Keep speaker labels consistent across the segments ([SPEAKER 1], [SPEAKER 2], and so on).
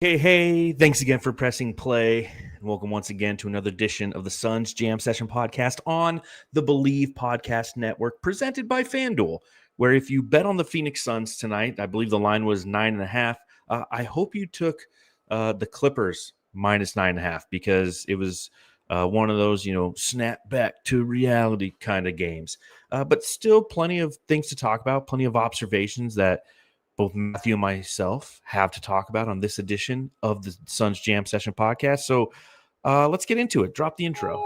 [SPEAKER 1] Hey, thanks again for pressing play. And welcome once again to another edition of the Suns Jam Session podcast on the BLEAV Podcast Network, presented by FanDuel, where if you bet on the Phoenix Suns tonight, I believe the line was 9.5. I hope you took the Clippers minus 9.5 because it was one of those, snap back to reality kind of games. But still plenty of things to talk about, plenty of observations that both Matthew and myself have to talk about on this edition of the Suns Jam Session podcast. So let's get into it. Drop the intro.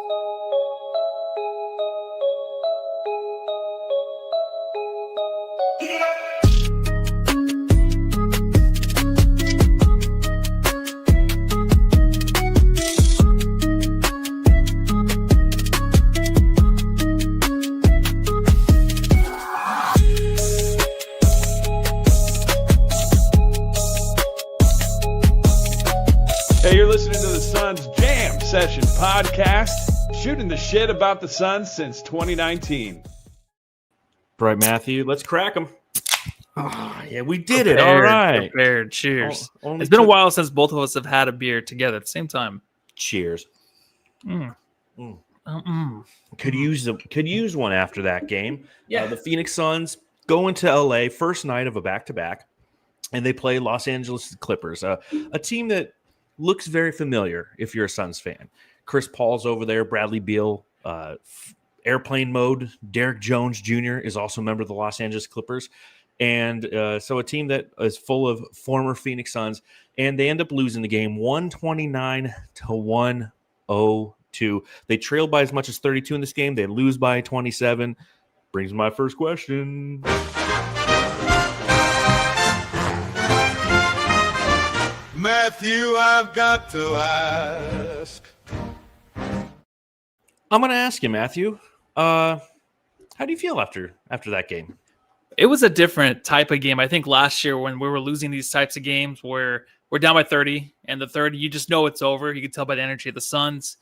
[SPEAKER 2] Session podcast, shooting the shit about the Suns since 2019.
[SPEAKER 1] Right, Matthew, let's crack them. Oh, yeah, we did it. All right.
[SPEAKER 3] Prepared. Cheers. It's been a while since both of us have had a beer together at the same time.
[SPEAKER 1] Cheers. Could use one after that game.
[SPEAKER 3] Yeah.
[SPEAKER 1] The Phoenix Suns go into LA, first night of a back-to-back, and they play Los Angeles Clippers, a team that looks very familiar if you're a Suns fan. Chris Paul's over there, Bradley Beal, airplane mode. Derek Jones Jr. is also a member of the Los Angeles Clippers. And so a team that is full of former Phoenix Suns, and they end up losing the game 129-102. They trailed by as much as 32 in this game. They lose by 27. Brings my first question.
[SPEAKER 4] Matthew, I've got to ask.
[SPEAKER 1] I'm going to ask you, Matthew. How do you feel after that game?
[SPEAKER 3] It was a different type of game. I think last year when we were losing these types of games where we're down by 30, and the 30, you just know it's over. You can tell by the energy of the Suns.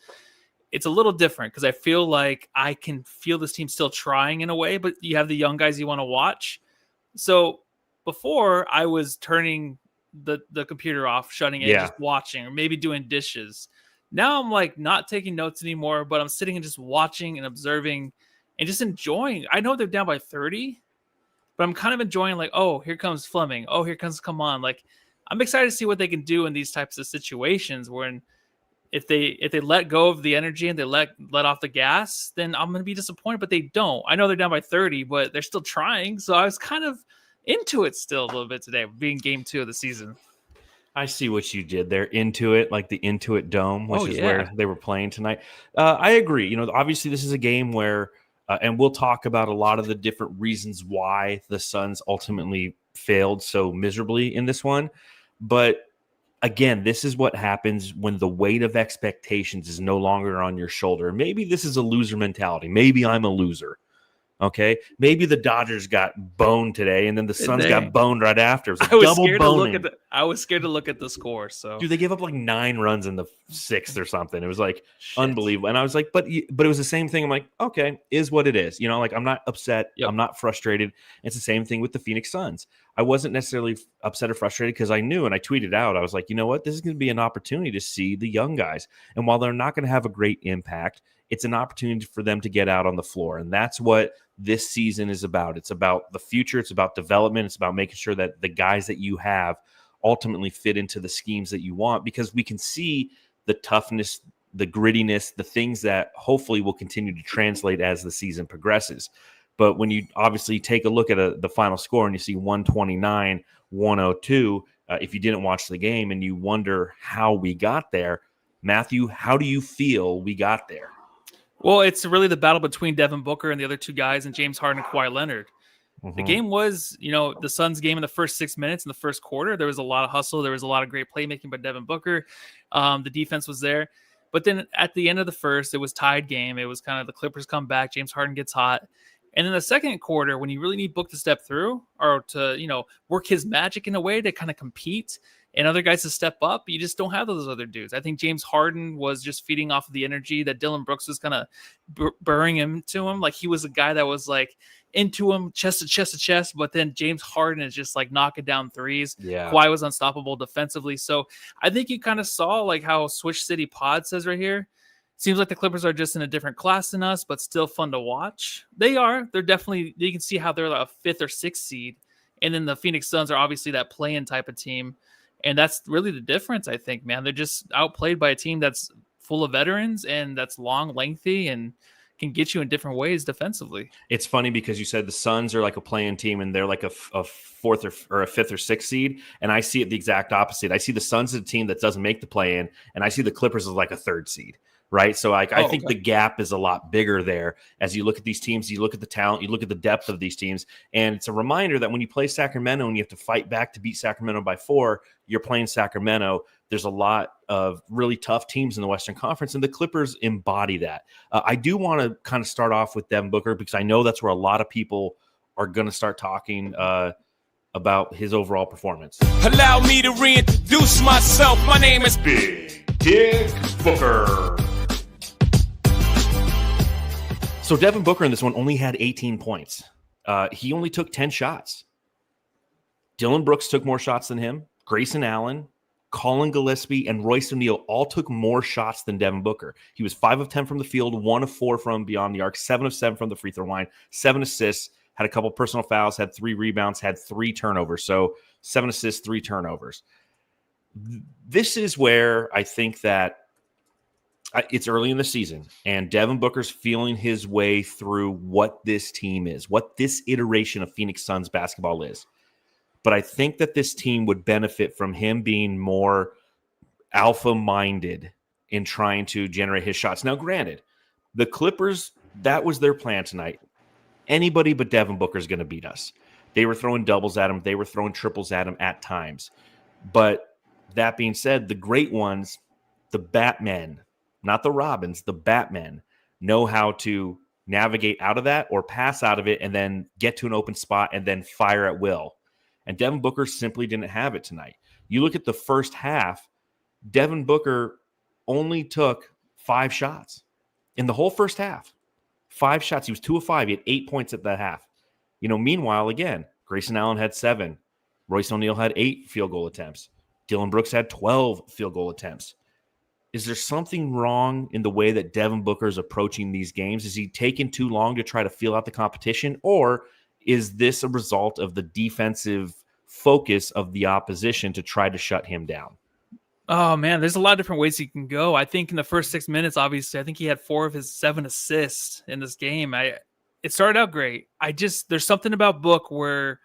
[SPEAKER 3] It's a little different because I feel like I can feel this team still trying in a way, but you have the young guys you want to watch. So before I was turning the computer off, shutting it, just watching, or maybe doing dishes. Now I'm like not taking notes anymore, but I'm sitting and just watching and observing and just enjoying. I know they're down by 30, but I'm kind of enjoying like, oh, here comes Fleming. Oh, here comes come on. Like I'm excited to see what they can do in these types of situations when if they let go of the energy and they let off the gas, then I'm going to be disappointed, but they don't. I know they're down by 30, but they're still trying. So I was kind of into it still a little bit today, being game 2 of the season.
[SPEAKER 1] I see what you did there. Intuit, like the Intuit Dome, which is where they were playing tonight. I agree. Obviously this is a game where, and we'll talk about a lot of the different reasons why the Suns ultimately failed so miserably in this one. But again, this is what happens when the weight of expectations is no longer on your shoulder. Maybe this is a loser mentality. Maybe I'm a loser. Okay, maybe the Dodgers got boned today, and then the Suns got boned right after. It was double boning.
[SPEAKER 3] I was scared to look at the score. So,
[SPEAKER 1] dude, they gave up like 9 runs in the 6th or something. It was like unbelievable. And I was like, but it was the same thing. I'm like, okay, is what it is. I'm not upset. Yep. I'm not frustrated. It's the same thing with the Phoenix Suns. I wasn't necessarily upset or frustrated because I knew, and I tweeted out, I was like, you know what, this is going to be an opportunity to see the young guys. And while they're not going to have a great impact, it's an opportunity for them to get out on the floor. And that's what this season is about. It's about the future. It's about development. It's about making sure that the guys that you have ultimately fit into the schemes that you want, because we can see the toughness, the grittiness, the things that hopefully will continue to translate as the season progresses. But when you obviously take a look at the final score and you see 129-102, if you didn't watch the game and you wonder how we got there, Matthew, how do you feel we got there?
[SPEAKER 3] Well, it's really the battle between Devin Booker and the other two guys and James Harden and Kawhi Leonard. The game was, the Suns game in the first 6 minutes in the first quarter. There was a lot of hustle. There was a lot of great playmaking by Devin Booker. The defense was there. But then at the end of the first, it was tied game. It was kind of the Clippers come back. James Harden gets hot. And in the second quarter, when you really need Book to step through or to, work his magic in a way to kind of compete and other guys to step up, you just don't have those other dudes. I think James Harden was just feeding off of the energy that Dylan Brooks was kind of burying into him. Like he was a guy that was like, into him, chest to chest to chest, but then James Harden is just like knocking down threes.
[SPEAKER 1] Yeah.
[SPEAKER 3] Kawhi was unstoppable defensively. So I think you kind of saw like how Switch City Pod says right here. Seems like the Clippers are just in a different class than us, but still fun to watch. They are. They're definitely, you can see how they're like a 5th or 6th seed. And then the Phoenix Suns are obviously that play-in type of team. And that's really the difference, I think, man. They're just outplayed by a team that's full of veterans and that's long, lengthy, and can get you in different ways defensively.
[SPEAKER 1] It's funny because you said the Suns are like a play-in team and they're like a 4th or a 5th or 6th seed. And I see it the exact opposite. I see the Suns as a team that doesn't make the play-in, and I see the Clippers as like a 3rd seed. Right. So I think the gap is a lot bigger there as you look at these teams, you look at the talent, you look at the depth of these teams. And it's a reminder that when you play Sacramento and you have to fight back to beat Sacramento by 4, you're playing Sacramento. There's a lot of really tough teams in the Western Conference, and the Clippers embody that. I do want to kind of start off with Devin Booker because I know that's where a lot of people are going to start talking about his overall performance.
[SPEAKER 5] Allow me to reintroduce myself. My name is
[SPEAKER 1] Big Dick Booker. So Devin Booker in this one only had 18 points. He only took 10 shots. Dylan Brooks took more shots than him. Grayson Allen, Colin Gillespie, and Royce O'Neal all took more shots than Devin Booker. He was 5 of 10 from the field, 1 of 4 from beyond the arc, 7 of 7 from the free throw line, 7 assists, had a couple personal fouls, had 3 rebounds, had 3 turnovers. So 7 assists, 3 turnovers. This is where I think that it's early in the season, and Devin Booker's feeling his way through what this team is, what this iteration of Phoenix Suns basketball is. But I think that this team would benefit from him being more alpha-minded in trying to generate his shots. Now, granted, the Clippers, that was their plan tonight. Anybody but Devin Booker is going to beat us. They were throwing doubles at him. They were throwing triples at him at times. But that being said, the great ones, the Batmen, not the Robins, the Batmen, know how to navigate out of that or pass out of it and then get to an open spot and then fire at will. And Devin Booker simply didn't have it tonight. You look at the first half, Devin Booker only took 5 shots in the whole first half. 5 shots. He was 2 of 5. He had 8 points at that half. Meanwhile, again, Grayson Allen had 7. Royce O'Neal had 8 field goal attempts. Dylan Brooks had 12 field goal attempts. Is there something wrong in the way that Devin Booker is approaching these games? Is he taking too long to try to feel out the competition? Or is this a result of the defensive focus of the opposition to try to shut him down?
[SPEAKER 3] Oh, man, there's a lot of different ways he can go. I think in the first 6 minutes, obviously, I think he had 4 of his 7 assists in this game. It started out great. There's something about Book where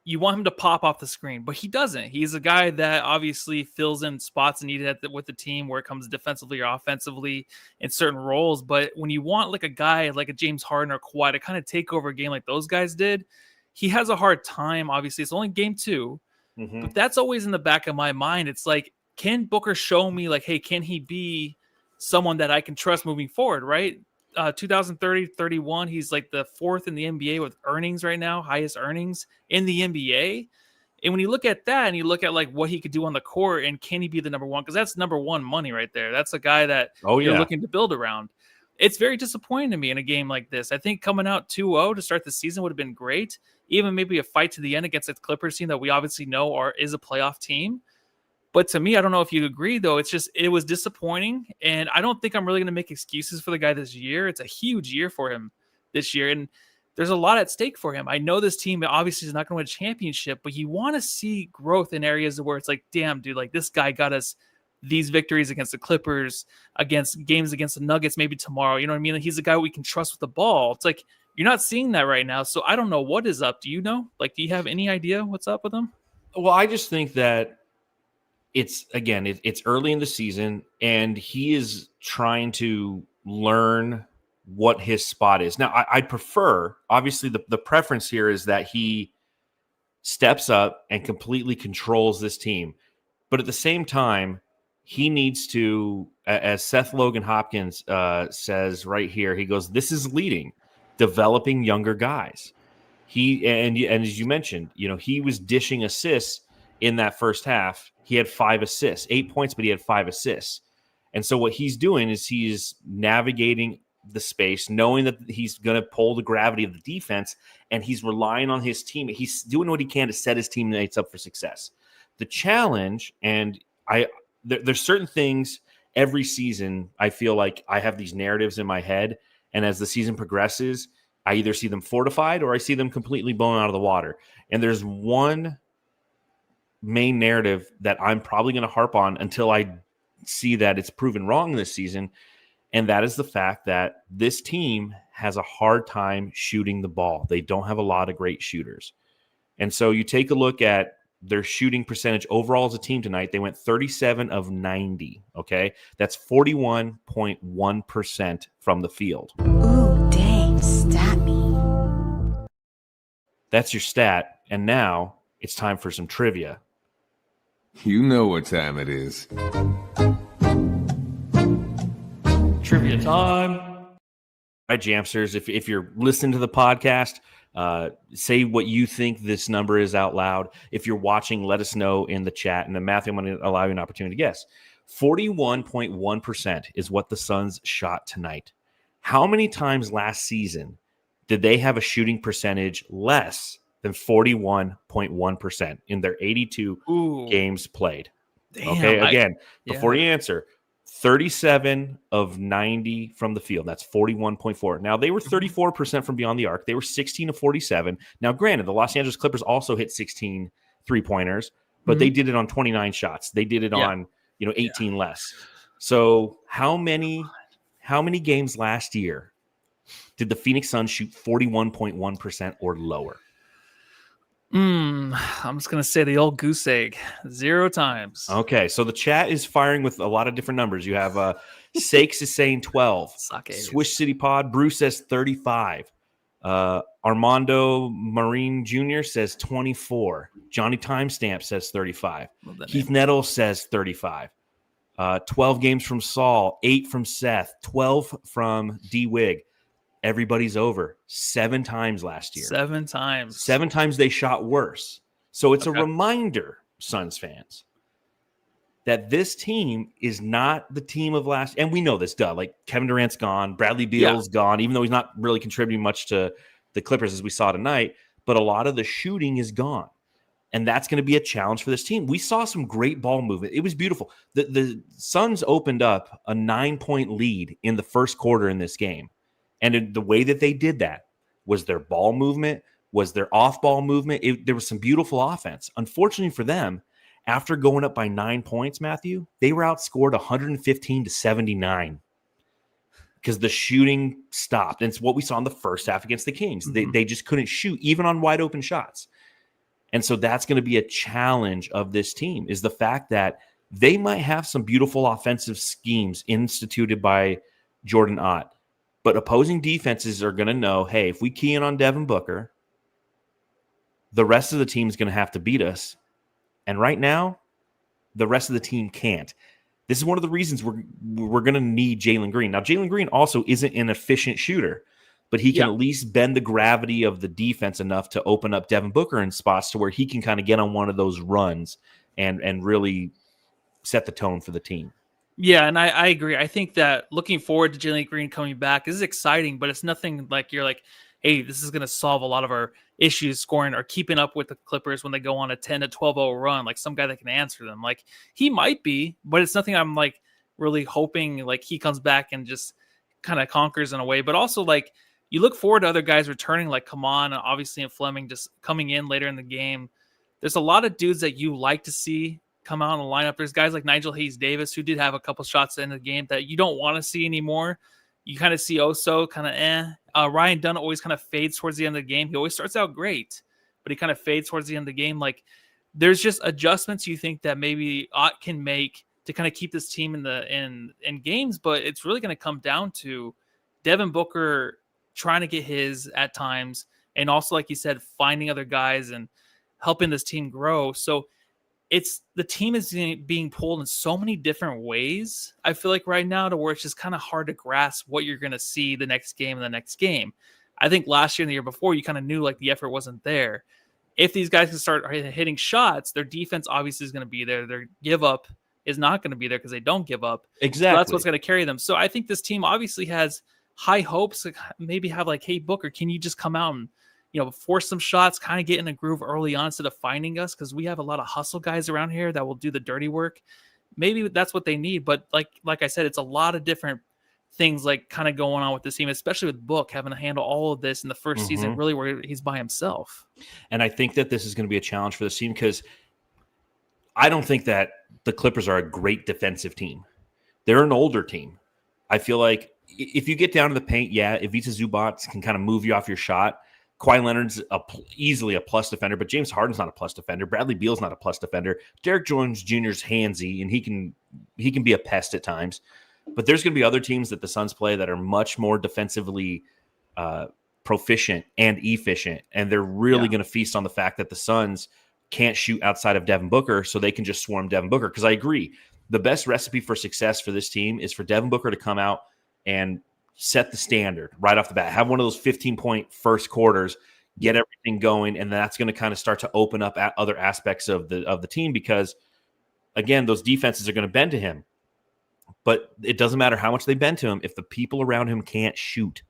[SPEAKER 3] you want him to pop off the screen, but he doesn't. He's a guy that obviously fills in spots needed with the team where it comes defensively or offensively in certain roles. But when you want like a guy like a James Harden or Kawhi to kind of take over a game like those guys did, he has a hard time. Obviously, it's only game 2, but that's always in the back of my mind. It's like, can Booker show me like, hey, can he be someone that I can trust moving forward, right? 2030-31, he's like the 4th in the NBA with earnings right now, highest earnings in the NBA. And when you look at that and you look at like what he could do on the court and can he be the number 1? Because that's number 1 money right there. That's a guy that you're looking to build around. It's very disappointing to me in a game like this. I think coming out 2-0 to start the season would have been great. Even maybe a fight to the end against the Clippers team that we obviously know is a playoff team. But to me, I don't know if you agree, though. It was disappointing. And I don't think I'm really going to make excuses for the guy this year. It's a huge year for him this year. And there's a lot at stake for him. I know this team obviously is not going to win a championship, but you want to see growth in areas where it's like, damn, dude, like this guy got us these victories against the Clippers, against games against the Nuggets, maybe tomorrow. You know what I mean? He's a guy we can trust with the ball. It's like, you're not seeing that right now. So I don't know what is up. Do you know? Like, do you have any idea what's up with him?
[SPEAKER 1] Well, I just think that it's early in the season and he is trying to learn what his spot is. Now, I'd prefer, obviously the preference here is that he steps up and completely controls this team. But at the same time, he needs to, as Seth Logan Hopkins says right here, he goes, this is leading, developing younger guys. And as you mentioned, he was dishing assists in that first half. He had 5 assists, 8 points, but he had 5 assists. And so what he's doing is he's navigating the space, knowing that he's going to pull the gravity of the defense, and he's relying on his team. He's doing what he can to set his teammates up for success. The challenge, and there's certain things every season, I feel like I have these narratives in my head, and as the season progresses, I either see them fortified or I see them completely blown out of the water. And there's one main narrative that I'm probably going to harp on until I see that it's proven wrong this season, and that is the fact that this team has a hard time shooting the ball. They don't have a lot of great shooters. And so you take a look at their shooting percentage overall as a team tonight. They went 37 of 90, okay? That's 41.1% from the field.
[SPEAKER 6] Ooh, dang, stat me.
[SPEAKER 1] That's your stat. And now it's time for some trivia.
[SPEAKER 4] You know what time it is.
[SPEAKER 3] Trivia time.
[SPEAKER 1] All right, Jamsters, if you're listening to the podcast, say what you think this number is out loud. If you're watching, let us know in the chat. And then, Matthew, I'm going to allow you an opportunity to guess. 41.1% is what the Suns shot tonight. How many times last season did they have a shooting percentage less than 41.1% in their 82 games played?
[SPEAKER 3] Damn,
[SPEAKER 1] okay, again, before you answer, 37 of 90 from the field. That's 41.4. Now, they were 34% from beyond the arc. They were 16 of 47. Now, granted, the Los Angeles Clippers also hit 16 three-pointers, but they did it on 29 shots. They did it on 18 less. So how many games last year did the Phoenix Suns shoot 41.1% or lower?
[SPEAKER 3] I'm just going to say the old goose egg. 0 times.
[SPEAKER 1] Okay, so the chat is firing with a lot of different numbers. You have Sakes is saying 12. Swish City Pod, Bruce says 35. Armando Marine Jr. says 24. Johnny Timestamp says 35. Keith Nettles says 35. 12 games from Saul, 8 from Seth, 12 from D-Wig. Everybody's over 7 times last year.
[SPEAKER 3] 7 times.
[SPEAKER 1] 7 times they shot worse. So it's a reminder, Suns fans, that this team is not the team of last. And we know this, like Kevin Durant's gone, Bradley Beal's gone, even though he's not really contributing much to the Clippers as we saw tonight. But a lot of the shooting is gone. And that's going to be a challenge for this team. We saw some great ball movement. It was beautiful. The Suns opened up a 9-point lead in the first quarter in this game. And the way that they did that was their ball movement, was their off-ball movement. There was some beautiful offense. Unfortunately for them, after going up by 9 points, Matthew, they were outscored 115-79 because the shooting stopped. And it's what we saw in the first half against the Kings. They just couldn't shoot, even on wide-open shots. And so that's going to be a challenge of this team, is the fact that they might have some beautiful offensive schemes instituted by Jordan Ott. But opposing defenses are going to know, hey, if we key in on Devin Booker, the rest of the team is going to have to beat us. And right now, the rest of the team can't. This is one of the reasons we're going to need Jalen Green. Now, Jalen Green also isn't an efficient shooter, but he can at least bend the gravity of the defense enough to open up Devin Booker in spots to where he can kind of get on one of those runs and really set the tone for the team.
[SPEAKER 3] Yeah, and I agree. I think that looking forward to Jalen Green coming back is exciting, but it's nothing like you're like, hey, this is going to solve a lot of our issues scoring or keeping up with the Clippers when they go on a 10 to 12-0 run, like some guy that can answer them. Like he might be, but it's nothing I'm like really hoping like he comes back and just kind of conquers in a way. But also like you look forward to other guys returning, like Kaman, obviously, and Fleming just coming in later in the game. There's a lot of dudes that you like to see come out in the lineup. There's guys like Nigel Hayes-Davis who did have a couple shots in the game that you don't want to see anymore. You kind of see Oso kind of Ryan Dunn always kind of fades towards the end of the game. He always starts out great, but he kind of fades towards the end of the game. Like there's just adjustments you think that maybe Ott can make to kind of keep this team in games, but it's really going to come down to Devin Booker trying to get his at times, and also like you said, finding other guys and helping this team grow. So it's the team is being pulled in so many different ways. I feel like right now to where it's just kind of hard to grasp what you're going to see the next game and the next game. I think last year and the year before, you kind of knew like the effort wasn't there. If these guys can start hitting shots, their defense obviously is going to be there. Their give up is not going to be there because they don't give up.
[SPEAKER 1] Exactly.
[SPEAKER 3] So that's what's going to carry them. So I think this team obviously has high hopes, like maybe have like, hey Booker, can you just come out and force some shots, kind of get in a groove early on instead of finding us, because we have a lot of hustle guys around here that will do the dirty work. Maybe that's what they need, but like I said, it's a lot of different things like kind of going on with this team, especially with Book having to handle all of this in the first season, really where he's by himself.
[SPEAKER 1] And I think that this is going to be a challenge for this team, because I don't think that the Clippers are a great defensive team. They're an older team. I feel like if you get down to the paint, Ivica Zubac can kind of move you off your shot. Kawhi Leonard's easily a plus defender, but James Harden's not a plus defender. Bradley Beal's not a plus defender. Derek Jones Jr.'s handsy, and he can be a pest at times. But there's going to be other teams that the Suns play that are much more defensively proficient and efficient, and they're really going to feast on the fact that the Suns can't shoot outside of Devin Booker, so they can just swarm Devin Booker. Because I agree, the best recipe for success for this team is for Devin Booker to come out and set the standard right off the bat. Have one of those 15-point first quarters, get everything going, and that's going to kind of start to open up other aspects of the team, because, again, those defenses are going to bend to him. But it doesn't matter how much they bend to him if the people around him can't shoot.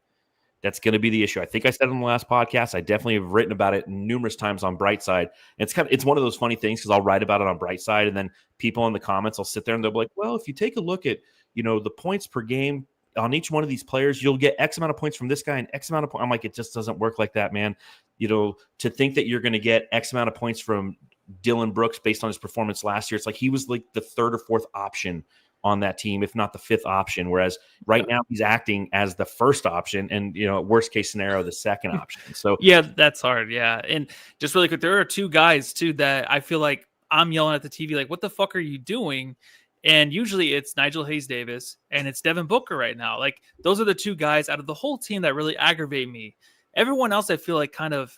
[SPEAKER 1] That's going to be the issue. I think I said on the last podcast, I definitely have written about it numerous times on Brightside. It's one of those funny things, because I'll write about it on Brightside, and then people in the comments will sit there and they'll be like, well, if you take a look at, the points per game on each one of these players, you'll get X amount of points from this guy and X amount of points. I'm like, it just doesn't work like that, man. To think that you're going to get X amount of points from Dylan Brooks based on his performance last year, it's like he was like the third or fourth option on that team, if not the fifth option. Whereas right now he's acting as the first option, and worst case scenario, the second option. So
[SPEAKER 3] yeah, that's hard. Yeah. And just really quick, there are two guys too that I feel like I'm yelling at the TV, like, what the fuck are you doing? And usually it's Nigel Hayes-Davis and it's Devin Booker right now. Like, those are the two guys out of the whole team that really aggravate me. Everyone else, I feel like, kind of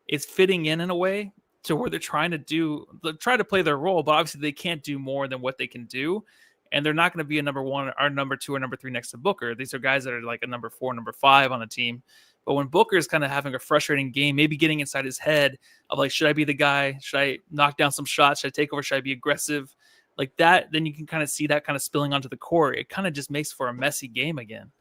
[SPEAKER 3] is fitting in a way to where they're trying to play their role, but obviously they can't do more than what they can do. And they're not going to be a number one or number two or number three next to Booker. These are guys that are like a number 4, number 5 on the team. But when Booker is kind of having a frustrating game, maybe getting inside his head of like, should I be the guy? Should I knock down some shots? Should I take over? Should I be aggressive? Like that, then you can kind of see that kind of spilling onto the court. It kind of just makes for a messy game again.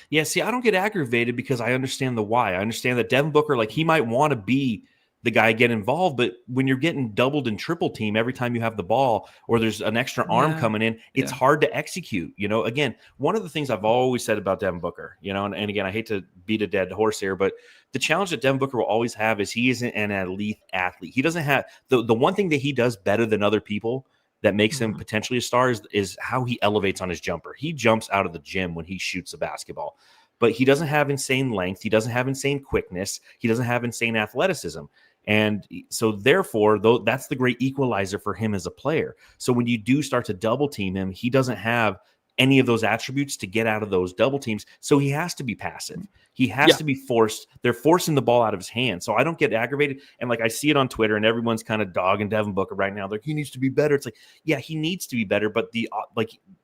[SPEAKER 1] Yeah, see, I don't get aggravated because I understand the why. I understand that Devin Booker, like, he might want to be the guy get involved, but when you're getting doubled and triple team every time you have the ball, or there's an extra arm coming in, it's hard to execute. Again, one of the things I've always said about Devin Booker, and again, I hate to beat a dead horse here, but the challenge that Devin Booker will always have is he isn't an elite athlete. He doesn't have the one thing that he does better than other people that makes him potentially a star is how he elevates on his jumper. He jumps out of the gym when he shoots a basketball, but he doesn't have insane length. He doesn't have insane quickness. He doesn't have insane athleticism. And so therefore, that's the great equalizer for him as a player. So when you do start to double team him, he doesn't have any of those attributes to get out of those double teams. So he has to be passive. He has to be forced. They're forcing the ball out of his hand. So I don't get aggravated. And like, I see it on Twitter and everyone's kind of dogging Devin Booker right now. Like, he needs to be better. It's like, yeah, he needs to be better. But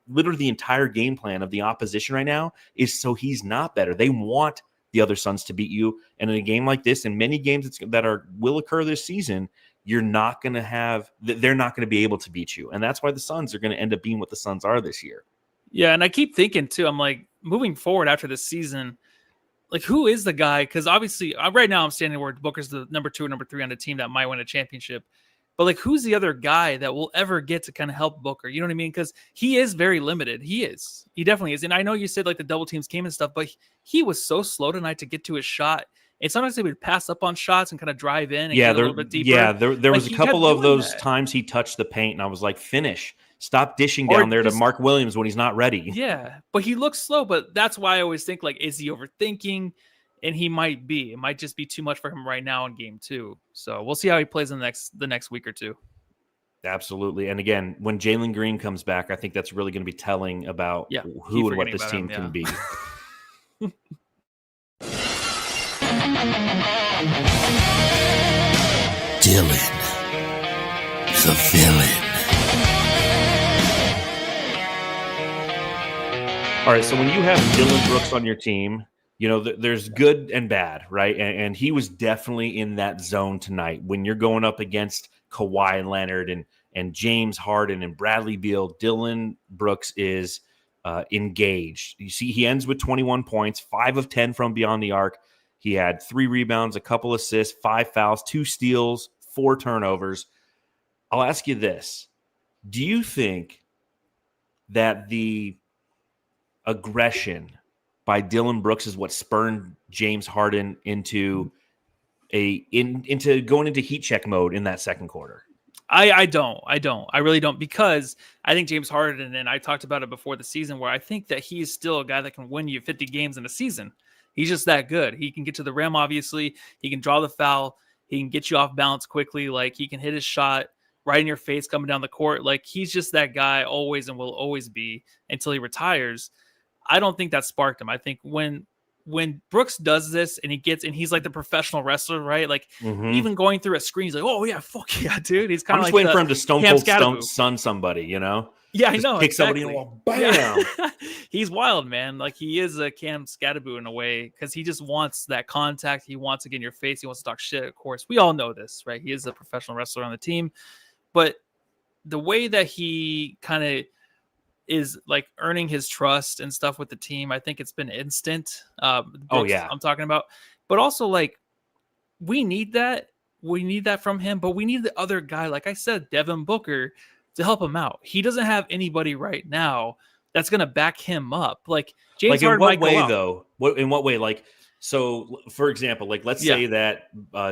[SPEAKER 1] literally the entire game plan of the opposition right now is so he's not better. They want the other Suns to beat you. And in a game like this, and many games that will occur this season, they're not going to be able to beat you. And that's why the Suns are going to end up being what the Suns are this year.
[SPEAKER 3] Yeah. And I keep thinking too, I'm like, moving forward after this season, like, who is the guy? Because obviously right now I'm standing where Booker's the number 2 or number 3 on the team that might win a championship. But like, who's the other guy that will ever get to kind of help Booker? You know what I mean? Because he is very limited. He definitely is. And I know you said like the double teams came and stuff, but he was so slow tonight to get to his shot. And sometimes he would pass up on shots and kind of drive in and get a little bit deeper.
[SPEAKER 1] Yeah, there was a couple of those times he touched the paint and I was like, finish. Stop dishing down there to Mark Williams when he's not ready.
[SPEAKER 3] Yeah, but he looks slow. But that's why I always think, like, is he overthinking? And he might be. It might just be too much for him right now in game 2. So we'll see how he plays in the next week or two.
[SPEAKER 1] Absolutely. And again, when Jalen Green comes back, I think that's really going to be telling about who and what this team can be.
[SPEAKER 7] Dylan, the villain.
[SPEAKER 1] All right, so when you have Dylan Brooks on your team, there's good and bad, right? And he was definitely in that zone tonight. When you're going up against Kawhi Leonard and James Harden and Bradley Beal, Dylan Brooks is engaged. You see, he ends with 21 points, 5 of 10 from beyond the arc. He had 3 rebounds, a couple assists, 5 fouls, 2 steals, 4 turnovers. I'll ask you this. Do you think that the aggression by Dillon Brooks is what spurred James Harden into into going into heat check mode in that second quarter?
[SPEAKER 3] I don't. I really don't, because I think James Harden, and I talked about it before the season, where I think that he is still a guy that can win you 50 games in a season. He's just that good. He can get to the rim, obviously. He can draw the foul. He can get you off balance quickly. Like, he can hit his shot right in your face coming down the court. Like, he's just that guy always and will always be until he retires. I don't think that sparked him. I think when Brooks does this and he's like the professional wrestler, right? Like, even going through a screen, he's like, oh yeah, fuck yeah, dude. He's kind of like
[SPEAKER 1] waiting for him to stone cold stun somebody, you know?
[SPEAKER 3] Yeah,
[SPEAKER 1] just
[SPEAKER 3] I know.
[SPEAKER 1] Kick
[SPEAKER 3] exactly.
[SPEAKER 1] somebody and bam.
[SPEAKER 3] Yeah. He's wild, man. Like, he is a Cam Scatterboo in a way, because he just wants that contact. He wants to get in your face. He wants to talk shit. Of course, we all know this, right? He is a professional wrestler on the team, but the way that he kind of is like earning his trust and stuff with the team, I think it's been instant.
[SPEAKER 1] Oh yeah,
[SPEAKER 3] I'm talking about, but also like we need that from him, but we need the other guy, like I said, Devin Booker, to help him out. He doesn't have anybody right now that's going to back him up. Like, James Harden might go out.
[SPEAKER 1] Though? In what way? Like, so for example, like let's say that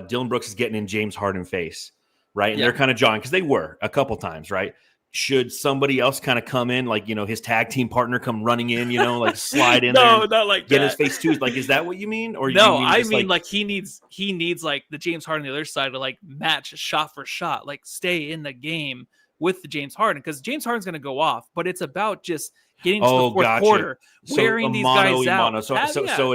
[SPEAKER 1] Dillon Brooks is getting in James Harden face, right? And they're kind of jawing, because they were a couple times, right? Should somebody else kind of come in, like, you know, his tag team partner come running in, you know, like slide in there,
[SPEAKER 3] not like
[SPEAKER 1] get
[SPEAKER 3] that.
[SPEAKER 1] his face too? Like, is that what you mean? Or
[SPEAKER 3] no,
[SPEAKER 1] you
[SPEAKER 3] I mean like he needs like the James Harden on the other side to like match shot for shot, like stay in the game with the James Harden, because James Harden's going to go off, but it's about just getting to the fourth quarter, wearing these guys out.
[SPEAKER 1] So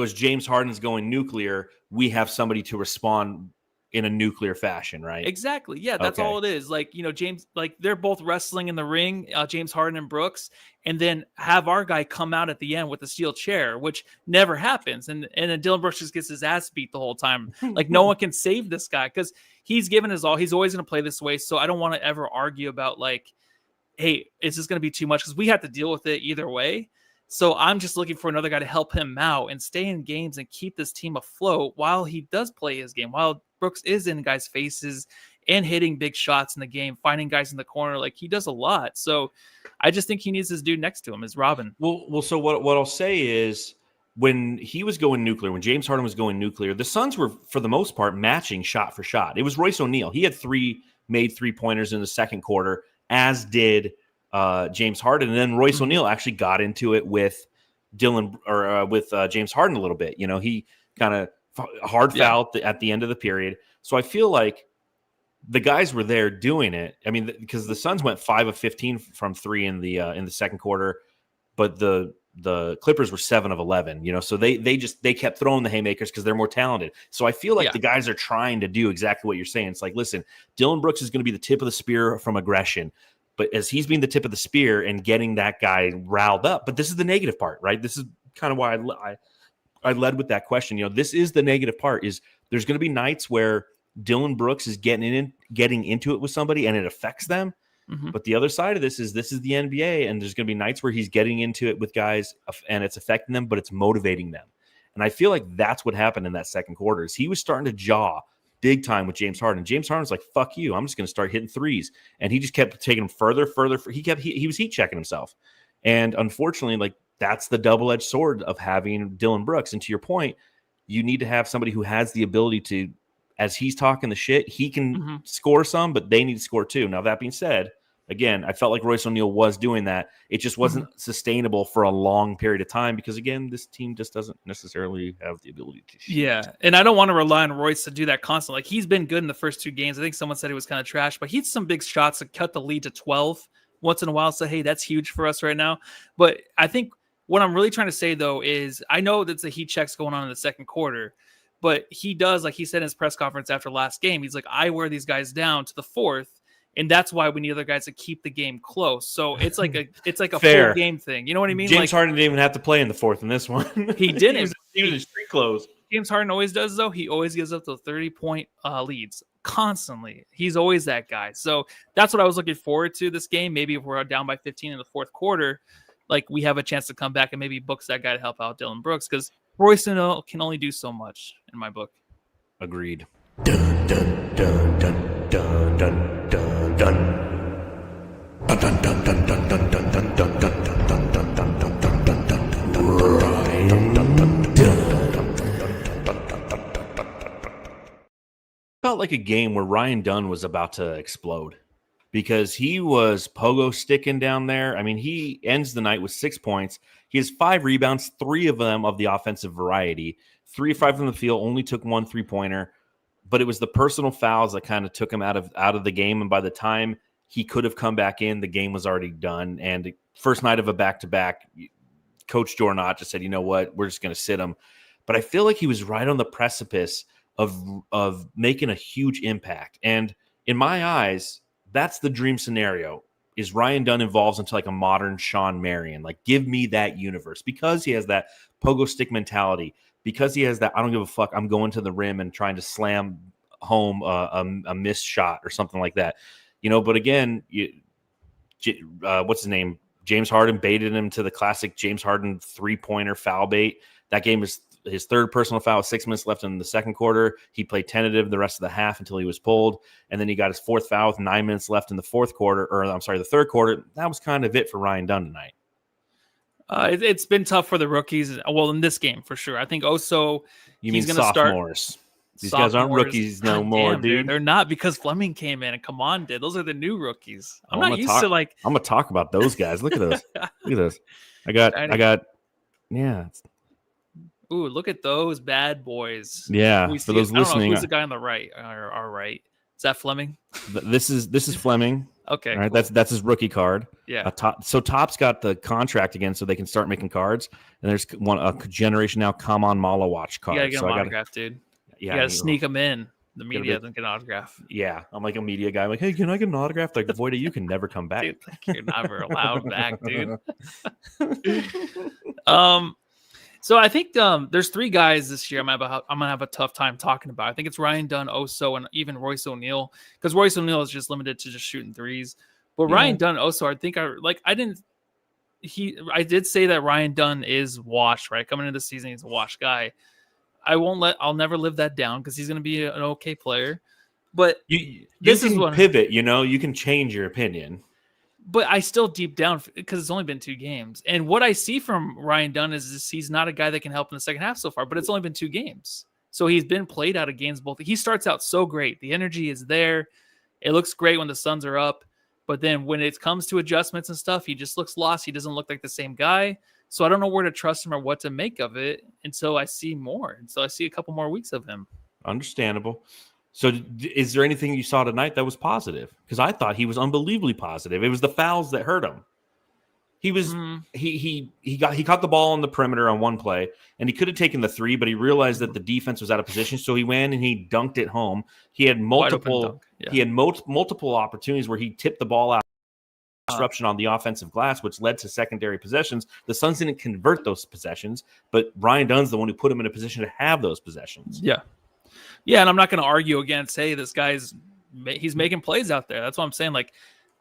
[SPEAKER 1] as James Harden's going nuclear, we have somebody to respond in a nuclear fashion, right?
[SPEAKER 3] Exactly. Yeah, that's all it is. Like, you know, James, like they're both wrestling in the ring, James Harden and Brooks, and then have our guy come out at the end with a steel chair, which never happens. And then Dillon Brooks just gets his ass beat the whole time. Like, no one can save this guy because he's given his all. He's always going to play this way. So I don't want to ever argue about like, hey, is this going to be too much? Because we have to deal with it either way. So I'm just looking for another guy to help him out and stay in games and keep this team afloat while he does play his game, while Brooks is in guys' faces and hitting big shots in the game, finding guys in the corner. Like, he does a lot. So I just think he needs this dude next to him, is Robin.
[SPEAKER 1] Well, so what I'll say is, when he was going nuclear, when James Harden was going nuclear, the Suns were, for the most part, matching shot for shot. It was Royce O'Neal. He had 3 made 3-pointers in the second quarter, as did James Harden. And then Royce O'Neal actually got into it with James Harden a little bit. You know, he kind of hard fouled at the end of the period. So I feel like the guys were there doing it. I mean, because the Suns went 5 of 15 from 3 in the second quarter, but the Clippers were 7 of 11. You know, so they kept throwing the haymakers because they're more talented. So I feel like the guys are trying to do exactly what you're saying. It's like, listen, Dillon Brooks is going to be the tip of the spear from aggression. But as he's being the tip of the spear and getting that guy riled up, but this is the negative part, right? This is kind of why I led with that question. You know, this is the negative part, is there's going to be nights where Dillon Brooks is getting into it with somebody and it affects them. Mm-hmm. But the other side of this is the NBA, and there's going to be nights where he's getting into it with guys and it's affecting them, but it's motivating them. And I feel like that's what happened in that second quarter, is he was starting to jaw big time with James Harden. James Harden's like, fuck you, I'm just going to start hitting threes. And he just kept taking him further. He was heat checking himself. And unfortunately, like, that's the double-edged sword of having Dillon Brooks. And to your point, you need to have somebody who has the ability to, as he's talking the shit, he can score some, but they need to score too. Now, that being said, again, I felt like Royce O'Neal was doing that. It just wasn't sustainable for a long period of time because, again, this team just doesn't necessarily have the ability to shoot.
[SPEAKER 3] Yeah, and I don't want to rely on Royce to do that constantly. Like, he's been good in the first 2 games. I think someone said he was kind of trash, but he had some big shots to cut the lead to 12 once in a while. So, hey, that's huge for us right now. But I think what I'm really trying to say, though, is I know that the heat checks going on in the second quarter, but he does, like he said in his press conference after last game, he's like, I wear these guys down to the fourth. And that's why we need other guys to keep the game close. So it's like a full game thing. You know what I mean?
[SPEAKER 1] James Harden didn't even have to play in the fourth in this one.
[SPEAKER 3] He didn't.
[SPEAKER 1] he was in street clothes.
[SPEAKER 3] James Harden always does, though. He always gives up the 30-point leads constantly. He's always that guy. So that's what I was looking forward to this game. Maybe if we're down by 15 in the fourth quarter. like we have a chance to come back and maybe books that guy to help out Dylan Brooks, because Royce O'Neal can only do so much in my book.
[SPEAKER 1] Agreed.
[SPEAKER 7] Dun dun dun dun dun dun dun dun. Dun dun dun dun dun dun dun dun dun dun dun dun dun dun dun dun dun
[SPEAKER 1] Felt like a game where Ryan Dunn was about to explode because he was pogo sticking down there. I mean, he ends the night with 6 points. He has 5 rebounds, 3 of them of the offensive variety. 3 of 5 from the field, only took 1 3-pointer. But it was the personal fouls that kind of took him out of the game. And by the time he could have come back in, the game was already done. And first night of a back-to-back, Coach Jornot just said, you know what, we're just going to sit him. But I feel like he was right on the precipice of making a huge impact. And in my eyes, that's the dream scenario, is Ryan Dunn evolves into like a modern Sean Marion. Like, give me that universe, because he has that pogo stick mentality, because he has that I don't give a fuck, I'm going to the rim and trying to slam home a missed shot or something like that. You know, but again, what's his name? James Harden baited him to the classic James Harden 3-pointer foul bait. That game is his 3rd personal foul, 6 minutes left in the second quarter. He played tentative the rest of the half until he was pulled. And then he got his 4th foul with 9 minutes left in the the 3rd quarter. That was kind of it for Ryan Dunn tonight.
[SPEAKER 3] It's been tough for the rookies. Well, in this game, for sure. I think Oso,
[SPEAKER 1] he's going to start. These guys aren't rookies no more, dude.
[SPEAKER 3] They're not, because Fleming came in and Kaman did. Those are the new rookies. I'm not used to like.
[SPEAKER 1] I'm gonna talk about those guys. Look at those. Look at those. I got. Yeah.
[SPEAKER 3] Ooh, look at those bad boys.
[SPEAKER 1] Yeah. For those listening,
[SPEAKER 3] who's the guy on the right? Our right. Is that Fleming?
[SPEAKER 1] This is Fleming.
[SPEAKER 3] Okay.
[SPEAKER 1] All right. Cool. That's his rookie card.
[SPEAKER 3] Yeah.
[SPEAKER 1] So Top's got the contract again, so they can start making cards. And there's a generation now. Kaman Malawatch card.
[SPEAKER 3] You gotta get him autographed, dude.
[SPEAKER 1] Yeah,
[SPEAKER 3] you gotta sneak them in. The media doesn't get an autograph.
[SPEAKER 1] Yeah, I'm like a media guy. I'm like, hey, can I get an autograph? Like, Voida, you can never come back.
[SPEAKER 3] Dude, like, you're never allowed back, dude. So I think there's 3 guys this year I'm gonna have a tough time talking about. I think it's Ryan Dunn, Oso, and even Royce O'Neal, because Royce O'Neal is just limited to just shooting threes. But Ryan Dunn, Oso, I think I did say that Ryan Dunn is washed, right? Coming into the season, he's a washed guy. I'll never live that down, because he's going to be an okay player. But
[SPEAKER 1] you can pivot, you can change your opinion.
[SPEAKER 3] But I still deep down, because it's only been 2 games. And what I see from Ryan Dunn is he's not a guy that can help in the second half so far, but it's only been 2 games. So he's been played out of games both. He starts out so great. The energy is there. It looks great when the Suns are up. But then when it comes to adjustments and stuff, he just looks lost. He doesn't look like the same guy. So I don't know where to trust him or what to make of it until I see more. And so I see a couple more weeks of him.
[SPEAKER 1] Understandable. So is there anything you saw tonight that was positive? Because I thought he was unbelievably positive. It was the fouls that hurt him. He was he caught the ball on the perimeter on one play, and he could have taken the 3, but he realized that the defense was out of position, so he went and he dunked it home. He had multiple multiple opportunities where he tipped the ball out. Disruption on the offensive glass, which led to secondary possessions. The Suns didn't convert those possessions, but Ryan Dunn's the one who put him in a position to have those possessions.
[SPEAKER 3] Yeah, and I'm not going to argue against, hey, this guy's he's making plays out there. That's what I'm saying. Like,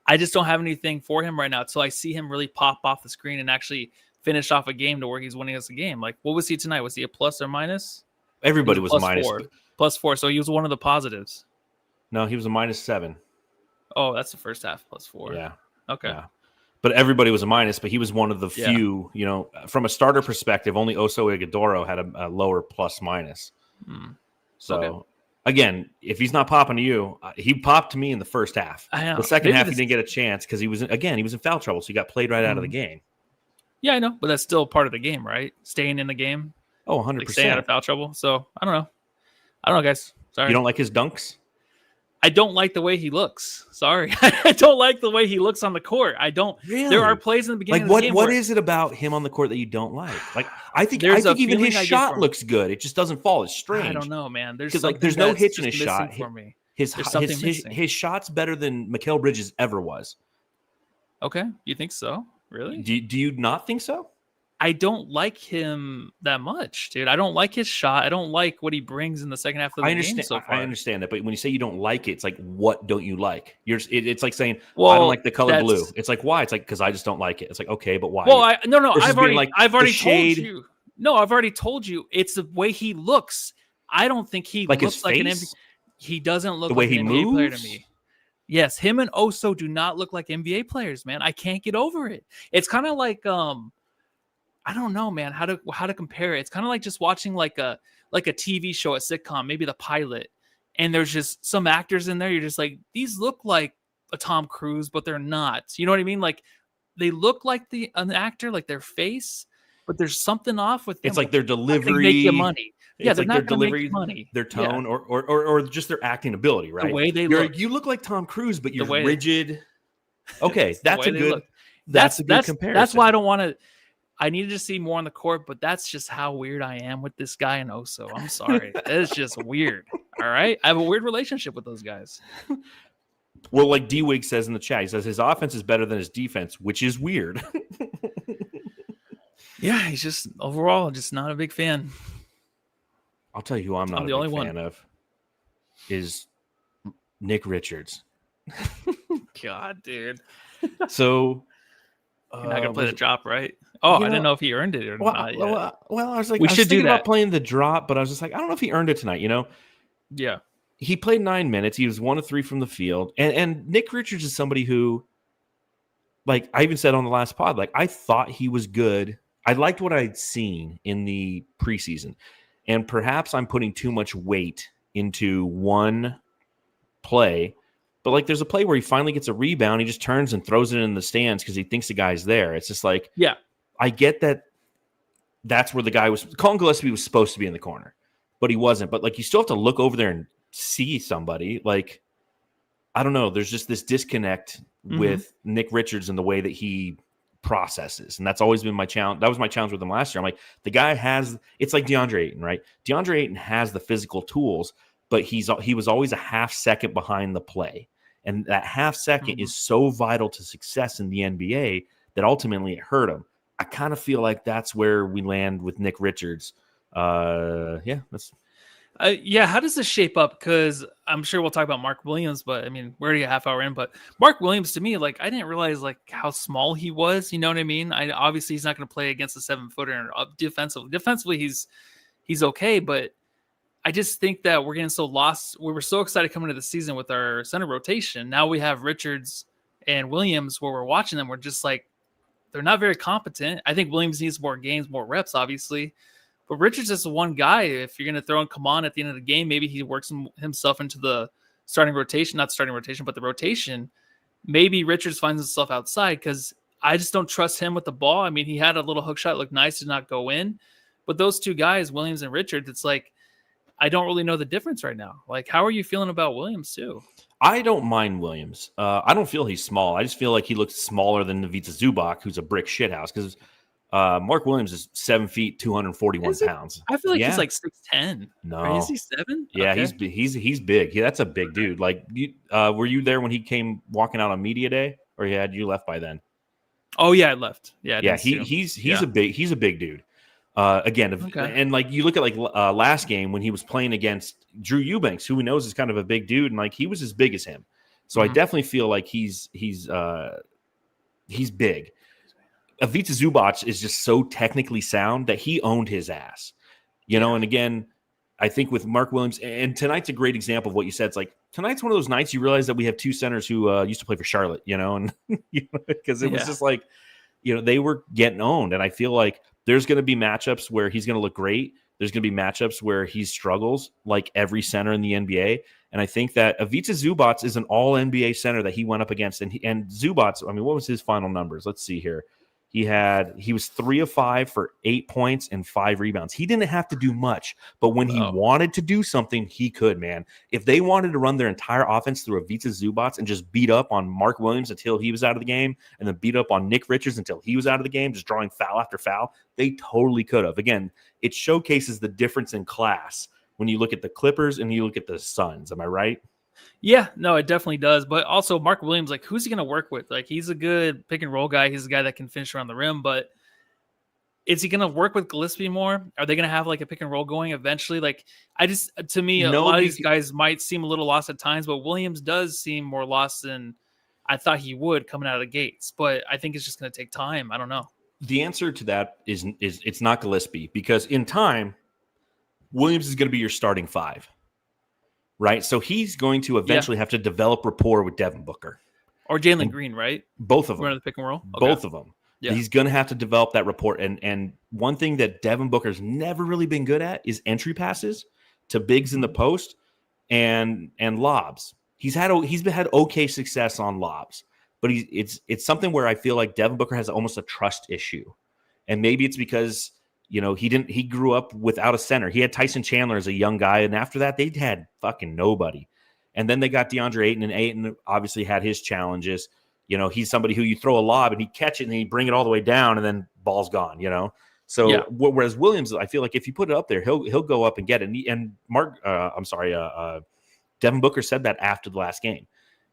[SPEAKER 3] I just don't have anything for him right now until I see him really pop off the screen and actually finish off a game to where he's winning us a game. Like, what was he tonight? Was he a plus or minus?
[SPEAKER 1] Everybody was a minus.
[SPEAKER 3] +4. So he was one of the positives.
[SPEAKER 1] No, he was a -7.
[SPEAKER 3] Oh, that's the first half, +4.
[SPEAKER 1] Yeah.
[SPEAKER 3] Okay.
[SPEAKER 1] Yeah. But everybody was a minus, but he was one of the few, from a starter perspective, only Oso Ighodaro had a lower plus-minus. So, again, if he's not popping to you, he popped to me in the first half. The second half, he didn't get a chance because he was in foul trouble, so he got played right out of the game.
[SPEAKER 3] Yeah, I know, but that's still part of the game, right? Staying in the game.
[SPEAKER 1] Oh, 100%.
[SPEAKER 3] Like staying out of foul trouble. So, I don't know, guys. Sorry.
[SPEAKER 1] You don't like his dunks?
[SPEAKER 3] I don't like the way he looks. Sorry. I don't like the way he looks on the court. I don't.
[SPEAKER 1] Really?
[SPEAKER 3] There are plays in the beginning of the game.
[SPEAKER 1] What is it about him on the court that you don't like? Like, I think even his shot looks good. It just doesn't fall. It's strange.
[SPEAKER 3] I don't know, man.
[SPEAKER 1] There's no hitch in his shot.
[SPEAKER 3] For me.
[SPEAKER 1] His shot's better than Mikal Bridges ever was.
[SPEAKER 3] Okay. You think so? Really?
[SPEAKER 1] Do you not think so?
[SPEAKER 3] I don't like him that much, dude. I don't like his shot. I don't like what he brings in the second half of the game so far.
[SPEAKER 1] I understand that, but when you say you don't like it, it's like, what don't you like? It's like saying,
[SPEAKER 3] well,
[SPEAKER 1] I don't like the color blue. It's like, why? It's like, because I just don't like it. It's like, okay, but why?
[SPEAKER 3] Well, I've already told you. No, I've already told you. It's the way he looks. I don't think he
[SPEAKER 1] like
[SPEAKER 3] looks like an NBA. He doesn't look like an NBA player to me. Yes, him and Oso do not look like NBA players, man. I can't get over it. It's kind of like I don't know, man, how to compare it. It's kind of like just watching like a TV show, a sitcom, maybe The Pilot, and there's just some actors in there. You're just like, these look like a Tom Cruise, but they're not. You know what I mean? Like they look like an actor, like their face, but there's something off with them.
[SPEAKER 1] It's like their delivery.
[SPEAKER 3] They make you money. Yeah,
[SPEAKER 1] it's
[SPEAKER 3] they're
[SPEAKER 1] like
[SPEAKER 3] not
[SPEAKER 1] their
[SPEAKER 3] going to
[SPEAKER 1] delivery,
[SPEAKER 3] make money.
[SPEAKER 1] their tone, or just their acting ability, right?
[SPEAKER 3] The way they look.
[SPEAKER 1] You look like Tom Cruise, but you're rigid. Okay, that's a good.
[SPEAKER 3] That's
[SPEAKER 1] a good comparison.
[SPEAKER 3] That's why I don't want to. I needed to see more on the court, but that's just how weird I am with this guy and Oso. I'm sorry. It's just weird. All right. I have a weird relationship with those guys.
[SPEAKER 1] Well, like D-Wig says in the chat, he says his offense is better than his defense, which is weird.
[SPEAKER 3] Yeah, he's just overall just not a big fan.
[SPEAKER 1] I'll tell you who I'm not a big fan of is Nick Richards.
[SPEAKER 3] God, dude.
[SPEAKER 1] So
[SPEAKER 3] you're not gonna play the drop, right? Oh, I didn't know if he earned it or not yet.
[SPEAKER 1] Well, I was like,
[SPEAKER 3] we should do that.
[SPEAKER 1] About playing the drop, but I was just like, I don't know if he earned it tonight. You know?
[SPEAKER 3] Yeah.
[SPEAKER 1] He played 9 minutes. He was 1 of 3 from the field, and Nick Richards is somebody who, like I even said on the last pod, like I thought he was good. I liked what I'd seen in the preseason, and perhaps I'm putting too much weight into one play. But like, there's a play where he finally gets a rebound. He just turns and throws it in the stands because he thinks the guy's there. It's just like,
[SPEAKER 3] yeah,
[SPEAKER 1] I get that. That's where the guy was. Colin Gillespie was supposed to be in the corner, but he wasn't. But like, you still have to look over there and see somebody. Like, I don't know. There's just this disconnect with Nick Richards and the way that he processes, and that's always been my challenge. That was my challenge with him last year. I'm like, the guy has. It's like DeAndre Ayton, right? DeAndre Ayton has the physical tools, but he was always a half second behind the play. And that half second is so vital to success in the NBA that ultimately it hurt him. I kind of feel like that's where we land with Nick Richards. How
[SPEAKER 3] does this shape up? Because I'm sure we'll talk about Mark Williams, but I mean, we're already a half hour in. But Mark Williams, to me, like I didn't realize like how small he was. You know what I mean? Obviously he's not going to play against a 7-footer defensively. Defensively, he's okay, but I just think that we're getting so lost. We were so excited coming into the season with our center rotation. Now we have Richards and Williams where we're watching them. We're just like, they're not very competent. I think Williams needs more games, more reps, obviously. But Richards is the one guy. If you're going to throw in Kaman at the end of the game, maybe he works himself into the starting rotation, not starting rotation, but the rotation. Maybe Richards finds himself outside because I just don't trust him with the ball. I mean, he had a little hook shot, looked nice, did not go in. But those two guys, Williams and Richards, it's like, I don't really know the difference right now. Like, how are you feeling about Williams too?
[SPEAKER 1] I don't mind Williams. I don't feel he's small. I just feel like he looks smaller than Ivica Zubac, who's a brick shithouse. Because Mark Williams is 7 feet, 241 pounds.
[SPEAKER 3] I feel like he's like 6'10".
[SPEAKER 1] No,
[SPEAKER 3] or is he 7?
[SPEAKER 1] Yeah,
[SPEAKER 3] okay.
[SPEAKER 1] he's big. That's a big dude. Like, were you there when he came walking out on media day, or had you left by then?
[SPEAKER 3] Oh yeah, I left. Yeah,
[SPEAKER 1] he's a big dude. And like you look at like last game when he was playing against Drew Eubanks, who he knows is kind of a big dude, and like he was as big as him. So I definitely feel like he's big. Ivica Zubac is just so technically sound that he owned his ass, you know. And again, I think with Mark Williams, and tonight's a great example of what you said. It's like tonight's one of those nights you realize that we have two centers who used to play for Charlotte, you know, and because it was just like, you know, they were getting owned, and I feel like there's going to be matchups where he's going to look great. There's going to be matchups where he struggles, like every center in the NBA. And I think that Ivica Zubac is an all-NBA center that he went up against. And Zubac, I mean, what was his final numbers? Let's see here. He was 3 of 5 for 8 points and 5 rebounds. He didn't have to do much, but when he wanted to do something, he could, man. If they wanted to run their entire offense through Ivica Zubac and just beat up on Mark Williams until he was out of the game, and then beat up on Nick Richards until he was out of the game, just drawing foul after foul, they totally could have. Again, it showcases the difference in class when you look at the Clippers and you look at the Suns. Am I right?
[SPEAKER 3] Yeah, no, it definitely does. But also Mark Williams, like, who's he going to work with? Like, he's a good pick and roll guy. He's a guy that can finish around the rim. But Is he going to work with Gillespie more? Are they going to have like a pick and roll going eventually? Like, to me, a lot of these guys might seem a little lost at times, but Williams does seem more lost than I thought he would coming out of the gates. But I think it's just going to take time. I don't know.
[SPEAKER 1] The answer to that is it's not Gillespie, because in time, Williams is going to be your starting 5, right? So he's going to eventually have to develop rapport with Devin Booker.
[SPEAKER 3] Or Jalen Green, right?
[SPEAKER 1] Both of them.
[SPEAKER 3] Running the pick and roll? Okay.
[SPEAKER 1] Both of them. Yeah. He's going to have to develop that rapport. And one thing that Devin Booker's never really been good at is entry passes to bigs in the post and lobs. He's had okay success on lobs, but it's something where I feel like Devin Booker has almost a trust issue. And maybe it's because, he grew up without a center. He had Tyson Chandler as a young guy, and after that they had fucking nobody. And then they got DeAndre Ayton, and Ayton obviously had his challenges. He's somebody who you throw a lob and he catch it and he bring it all the way down and then ball's gone, So whereas Williams, I feel like if you put it up there, he'll go up and get it. And Devin Booker said that after the last game.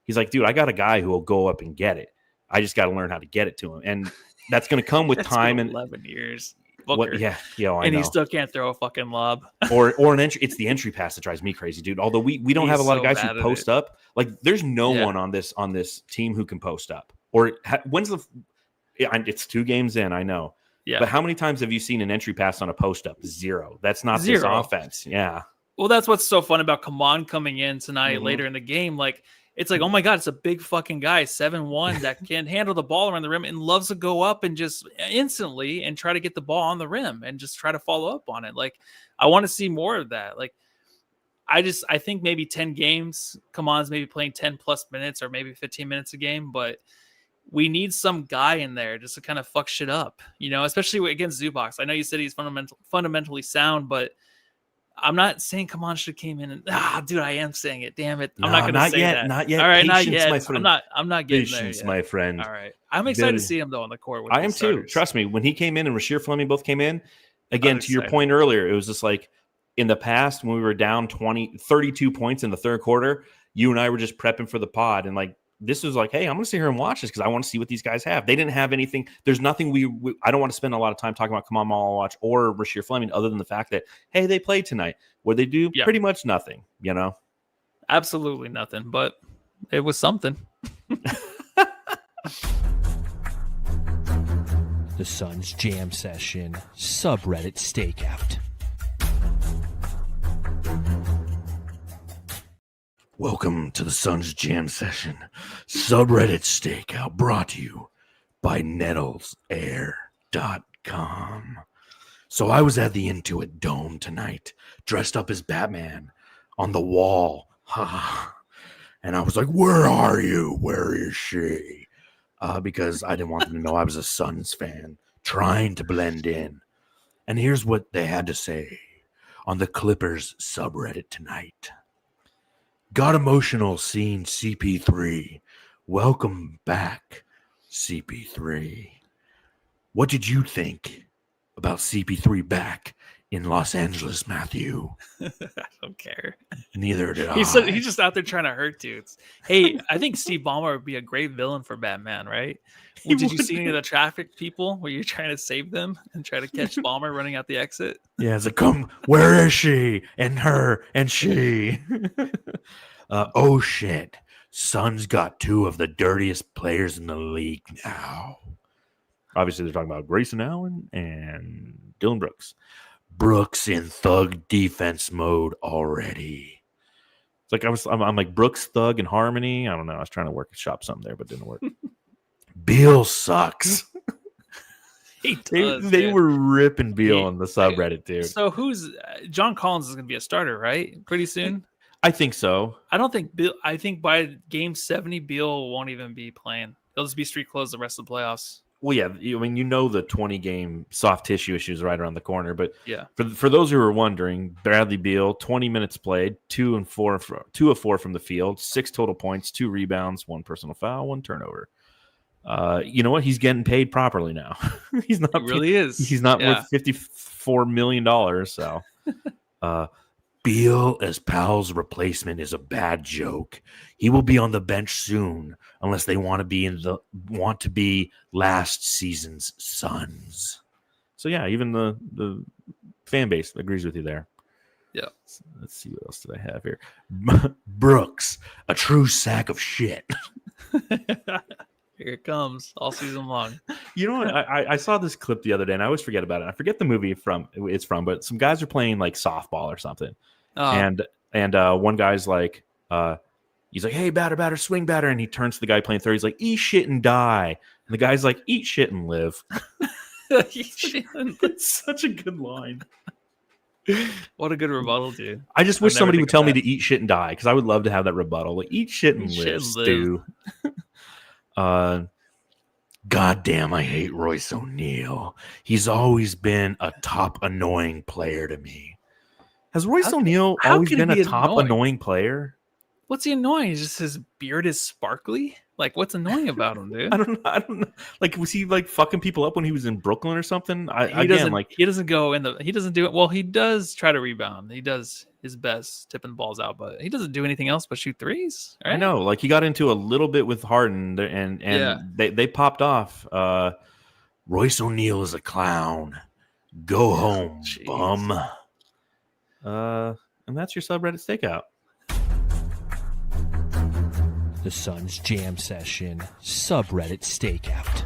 [SPEAKER 1] He's like, dude, I got a guy who will go up and get it. I just got to learn how to get it to him. And that's going to come with time. And
[SPEAKER 3] 11 years.
[SPEAKER 1] Booker. I know.
[SPEAKER 3] He still can't throw a fucking lob.
[SPEAKER 1] or an entry. It's the entry pass that drives me crazy, dude. Although we don't have a lot of guys who post up. Like, there's no one on this team who can post up. Or it's 2 games in, I know. Yeah. But how many times have you seen an entry pass on a post up? 0. That's not this offense. Yeah.
[SPEAKER 3] Well, that's what's so fun about Kaman coming in tonight later in the game. Like, it's like, oh my God, it's a big fucking guy, 7'1", that can handle the ball around the rim and loves to go up and just instantly and try to get the ball on the rim and just try to follow up on it. Like, I want to see more of that. Like, I think maybe 10 games, Kaman's maybe playing 10 plus minutes or maybe 15 minutes a game, but we need some guy in there just to kind of fuck shit up, especially against Zubac. I know you said he's fundamentally sound, but I'm not saying Kaman should have came in and dude, I am saying it. Damn it. I'm not going to say that.
[SPEAKER 1] Not yet.
[SPEAKER 3] All right,
[SPEAKER 1] Patience,
[SPEAKER 3] not yet.
[SPEAKER 1] My friend.
[SPEAKER 3] I'm not getting
[SPEAKER 1] Patience,
[SPEAKER 3] there yet.
[SPEAKER 1] My friend.
[SPEAKER 3] All right. I'm excited to see him though on the court.
[SPEAKER 1] I am too. Trust me. When he came in and Rasheer Fleming both came in, again, to your point earlier, it was just like in the past when we were down 32 points in the third quarter, you and I were just prepping for the pod. And like, this was like, hey, I'm going to sit here and watch this because I want to see what these guys have. They didn't have anything. There's nothing I don't want to spend a lot of time talking about Kaman Malawatch or Rasheer Fleming other than the fact that, hey, they played tonight. What they do? Pretty much nothing,
[SPEAKER 3] Absolutely nothing, but it was something.
[SPEAKER 7] The Suns Jam Session subreddit stakeout. Welcome to the Suns Jam Session subreddit stakeout, brought to you by NettlesAir.com. So I was at the Intuit Dome tonight, dressed up as Batman on the wall. And I was like, where are you? Where is she? Because I didn't want them to know I was a Suns fan, trying to blend in. And here's what they had to say on the Clippers subreddit tonight. Got emotional seeing CP3. Welcome back, CP3. What did you think about CP3 back in Los Angeles, Matthew?
[SPEAKER 3] I don't care.
[SPEAKER 7] Neither did I.
[SPEAKER 3] He's just out there trying to hurt dudes. Hey, I think Steve Ballmer would be a great villain for Batman, right? Well, did you see any of the traffic people where you're trying to save them and try to catch Ballmer running out the exit?
[SPEAKER 7] Yeah, it's like, come, where is she? And her and she. Oh, shit. Suns got 2 of the dirtiest players in the league now.
[SPEAKER 1] Obviously, they're talking about Grayson Allen and Dylan Brooks.
[SPEAKER 7] Brooks in thug defense mode already.
[SPEAKER 1] It's like I'm like Brooks, Thug, and Harmony. I don't know. I was trying to workshop something there, but it didn't work.
[SPEAKER 7] Beal sucks.
[SPEAKER 1] They were ripping Beal on the subreddit, dude.
[SPEAKER 3] So who's John Collins is going to be a starter, right? Pretty soon.
[SPEAKER 1] I think so.
[SPEAKER 3] I don't think Beal. I think by game 70, Beal won't even be playing. He'll just be street closed the rest of the playoffs.
[SPEAKER 1] Well, yeah. I mean, the 20-game soft tissue issue is right around the corner. But yeah, for those who are wondering, Bradley Beal, 20 minutes played, 2 of 4 from the field, 6 total points, 2 rebounds, 1 personal foul, 1 turnover. You know what? He's getting paid properly now. He's not.
[SPEAKER 3] He really is.
[SPEAKER 1] He's not worth $54 million. So.
[SPEAKER 7] Beal as Powell's replacement is a bad joke. He will be on the bench soon, unless they want to be last season's Suns.
[SPEAKER 1] So yeah, even the fan base agrees with you there.
[SPEAKER 3] Yeah.
[SPEAKER 1] Let's see, what else did I have here?
[SPEAKER 7] Brooks, a true sack of shit.
[SPEAKER 3] Here it comes all season long.
[SPEAKER 1] You know what? I saw this clip the other day, and I always forget about it. I forget the movie it's from, but some guys are playing like softball or something, and one guy's like, he's like, "Hey, batter, swing batter," and he turns to the guy playing third. He's like, "Eat shit and die," and the guy's like, "Eat shit and live." It's such a good line.
[SPEAKER 3] What a good rebuttal, dude.
[SPEAKER 1] I just wish somebody would tell me to eat shit and die, because I would love to have that rebuttal. Like, eat shit and live, Stu.
[SPEAKER 7] Goddamn, I hate Royce O'Neal. He's always been a top annoying player to me.
[SPEAKER 1] Has Royce O'Neal always been a top annoying player?
[SPEAKER 3] What's he annoying? Is just his beard is sparkly? Like, what's annoying about him, dude?
[SPEAKER 1] I don't know. Like, was he like fucking people up when he was in Brooklyn or something?
[SPEAKER 3] He doesn't go in he doesn't do it. Well, he does try to rebound. He does his best tipping balls out, but he doesn't do anything else but shoot threes. Right?
[SPEAKER 1] I know. Like, he got into a little bit with Harden, and they popped off.
[SPEAKER 7] Royce O'Neal is a clown. Go home, bum.
[SPEAKER 1] And that's your subreddit stakeout.
[SPEAKER 8] The Suns Jam Session subreddit stakeout.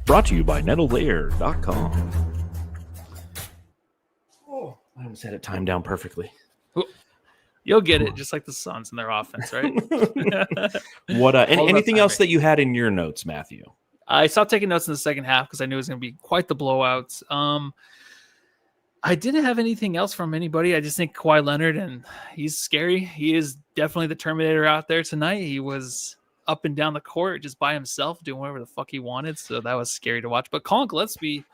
[SPEAKER 1] Brought to you by nettlelair.com. Oh, I almost had it timed down perfectly.
[SPEAKER 3] You'll get it, just like the Suns and their offense, right?
[SPEAKER 1] What? Anything else that you had in your notes, Matthew?
[SPEAKER 3] I stopped taking notes in the second half because I knew it was going to be quite the blowout. I didn't have anything else from anybody. I just think Kawhi Leonard, and he's scary. He is definitely the Terminator out there tonight. He was up and down the court just by himself doing whatever the fuck he wanted. So that was scary to watch. But Colin Gillespie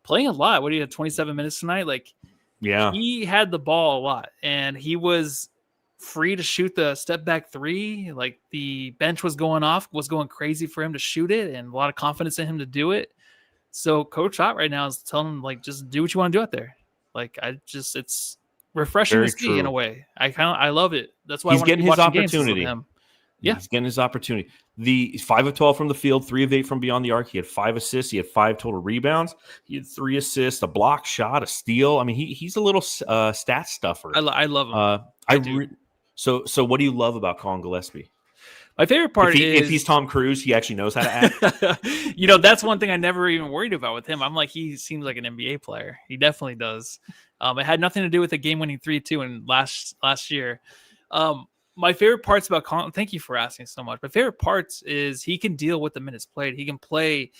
[SPEAKER 3] playing a lot. What do you have, 27 minutes tonight? Like,
[SPEAKER 1] yeah,
[SPEAKER 3] he had the ball a lot, and he was free to shoot the step back three. Like, the bench was going crazy for him to shoot it, and a lot of confidence in him to do it. So Coach Ott right now is telling him, like, just do what you want to do out there. Like, it's refreshing to see in a way. I love it. That's why
[SPEAKER 1] he's getting his opportunity.
[SPEAKER 3] Yeah,
[SPEAKER 1] he's getting his opportunity. The 5 of 12 from the field, 3 of 8 from beyond the arc. He had 5 assists. He had 5 total rebounds. He had 3 assists, a block shot, a steal. I mean, he's a little stat stuffer.
[SPEAKER 3] I love him.
[SPEAKER 1] So what do you love about Colin Gillespie?
[SPEAKER 3] My favorite part is
[SPEAKER 1] if he's Tom Cruise, he actually knows how to act.
[SPEAKER 3] That's one thing I never even worried about with him. I'm like, he seems like an NBA player. He definitely does. It had nothing to do with the game-winning 3-2 in last year. My favorite parts about Colin, thank you for asking so much. My favorite parts is he can deal with the minutes played. He can play